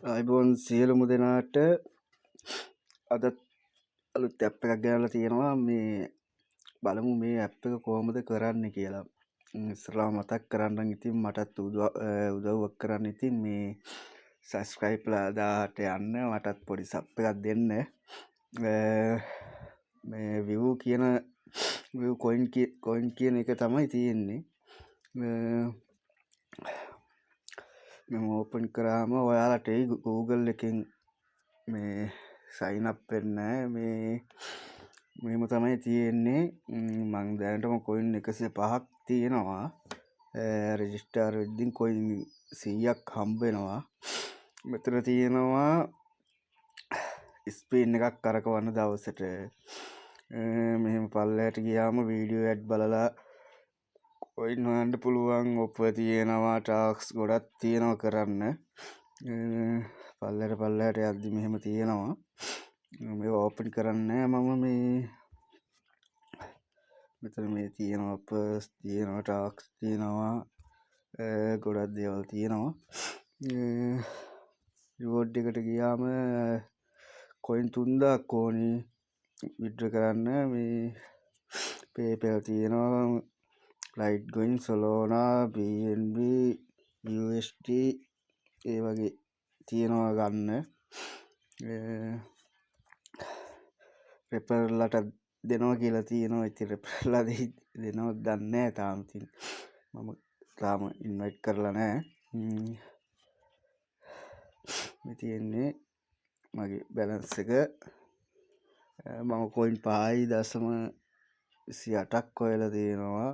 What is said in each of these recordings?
අයිබෝන් සියලුම දෙනාට අද අලුත් ඇප් එකක් ගෙනල්ලා තියෙනවා. මේ බලමු මේ ඇප් එක කොහොමද කරන්නේ කියලා. ඉස්සරලා මතක් කරන්නම්. ඉතින් මටත් උදව්වක් කරන්න. ඉතින් මේ subscribe ලා 1000ට යන්න මටත් පොඩි සබ් එකක් දෙන්න. මේ view coin කියන එක තමයි තියෙන්නේ. මෙම ඕපන් කරාම ඔයාලට Google එකෙන් මේ sign up වෙන්න මෙහෙම තමයි තියෙන්නේ. මං දැනටම coin 105ක් තියෙනවා. register වෙද්දී coin 100ක් හම්බ වෙනවා. මෙතන තියෙනවා ස්පින් එකක් කරකවන්න දවසට. මෙහෙම පල්ලයට ගියාම වීඩියෝ ඇඩ් බලලා coin හොයන්න පුළුවන්. ඔප්පුව තියෙනවා, ටාස්ක් ගොඩක් තියෙනවා කරන්න. පල්ලයට යද්දි මෙහෙම තියෙනවා. මේ ඕපන් කරන්නේ මම මේ මෙතන මේ තියෙනවා පර්ස් තියෙනවා, ටාස්ක් තියෙනවා, ගොඩක් දේවල් තියෙනවා. රිවෝඩ් එකට ගියාම coin 3000ක් ඕනි විත්ඩ්‍රෝ කරන්න. මේ PayPal තියෙනවා, Litecoin, Solana, BNB, USD ඒ වගේ තියෙනවා ගන්න. රෙෆරල්ලට දෙනවා කියලා තියෙනවා. ඉතින් රෙෆරල්ලා දෙනවද දන්නේ නැහැ තාම. ඉතින් මම තාම ඉන්වයිට් කරලා නැහැ. මේ තියෙන්නේ මගේ බැලන්ස් එක. මම coin 5.28ක් හොයලා තියෙනවා.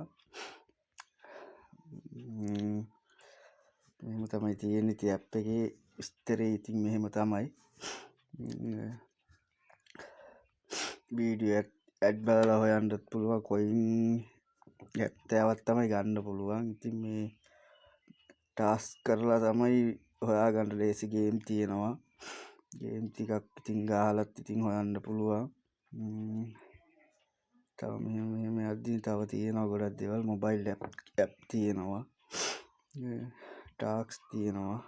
මෙහෙම තමයි තියෙන්නේ. ඉතින් ඇප් එකේ විස්තරේ ඉතින් මෙහෙම තමයි. වීඩියෝ ඇඩ් බලලා හොයන්නත් පුළුවන්. coin 70ක් තමයි ගන්න පුළුවන්. ඉතින් මේ ටාස්ක් කරලා තමයි හොයාගන්න ලේසි. ගේම් තියෙනවා. ගේම් ටිකක් ඉතින් ගහලත් ඉතින් හොයන්න පුළුවන්. තව මෙහෙම යද්දී තව තියෙනවා ගොඩක් දේවල්. මොබයිල් ඇප් තියෙනවා, ටාස්ක් තියෙනවා.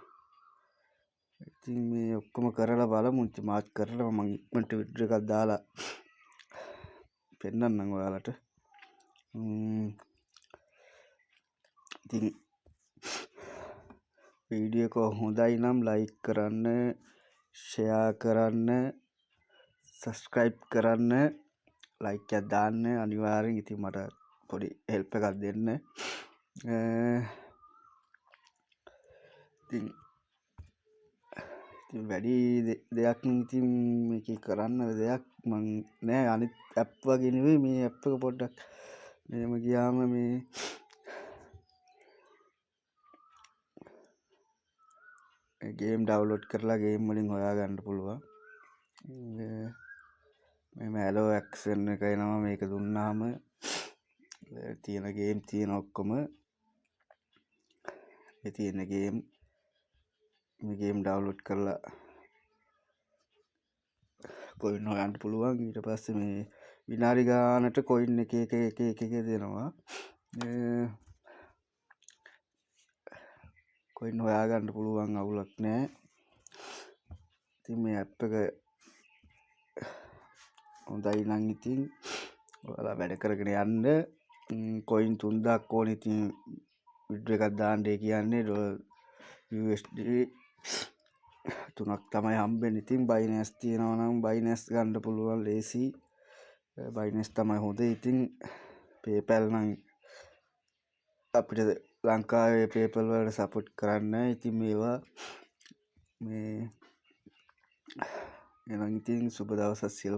ඉතින් මේ ඔක්කොම කරලා බලමු. ඉතින් මාත් කරලා මම ඉක්මනට විඩ්‍රෝ එකක් දාලා පෙන්නන්නම් ඔයාලට. ඉතින් වීඩියෝ එක හොඳයි නම් ලයික් කරන්න, ෂෙයා කරන්න, සබ්ස්ක්‍රයිබ් කරන්න, ලයික් එකක් දාන්න අනිවාර්යෙන්. ඉතින් මට පොඩි හෙල්ප් එකක් දෙන්න. ඉතින් වැඩි දෙයක් ඉතින් මේකේ කරන්න දෙයක් මං නෑ. අනිත් ඇප් වගේ නෙවෙයි මේ ඇප් එක. පොඩ්ඩක් මෙහෙම ගියාම මේ ගේම් ඩවුන්ලෝඩ් කරලා ගේම් වලින් හොයාගන්න පුළුවන්. මේ ඇලෝ ඇක්ෂන් එක එනවා. මේක දුන්නාම තියෙන ගේම් තියෙන ඔක්කොම මේ තියෙන ගේම් මේ ගේම් ඩවුන්ලෝඩ් කරලා coin හොයන්න පුළුවන්. ඊට පස්සේ මේ විනාඩි ගානට coin එක දෙනවා. coin හොයාගන්න පුළුවන්, අවුලක් නැහැ. ඉතින් මේ ඇප් එක හොඳයි නම් ඉතින් ඔයාලා වැඩ කරගෙන යන්න. coin 3000ක් ඕනේ. ඉතින් විඩ්‍රෝ එකක් දාන්න කියන්නේ USD 3ක් තමයි හම්බෙන්නේ. ඉතින් Binance තියෙනවා නම් Binance ගන්න පුළුවන් ලේසි. Binance තමයි හොඳ. ඉතින් PayPal නම් අපිට ලංකාවේ PayPal වලට සපෝට් කරන්නේ. ඉතින් මේවා මේ එනම් ඉතින් සුබ දවසක් සියලු